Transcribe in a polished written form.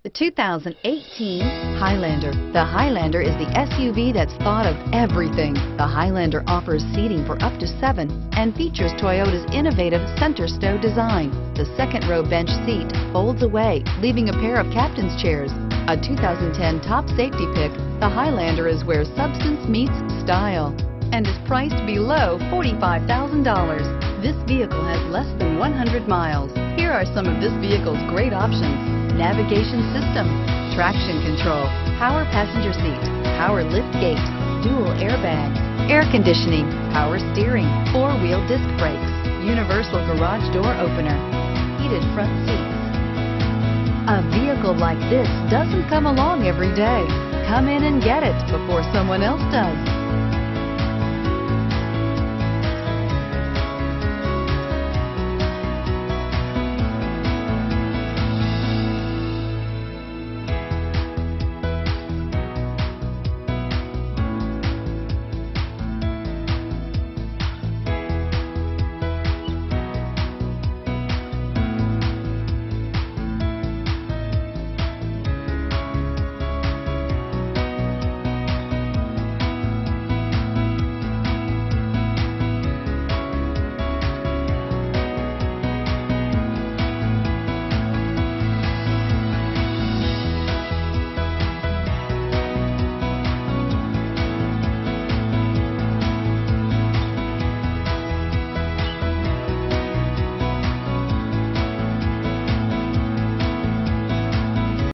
The 2018 Highlander. The Highlander is the SUV that's thought of everything. The Highlander offers seating for up to 7 and features Toyota's innovative center stow design. The second row bench seat folds away, leaving a pair of captain's chairs. A 2010 top safety pick, the Highlander is where substance meets style and is priced below $45,000. This vehicle has less than 100 miles. Here are some of this vehicle's great options: navigation system, traction control, power passenger seat, power lift gate, dual airbags, air conditioning, power steering, 4-wheel disc brakes, universal garage door opener, heated front seats. A vehicle like this doesn't come along every day. Come in and get it before someone else does.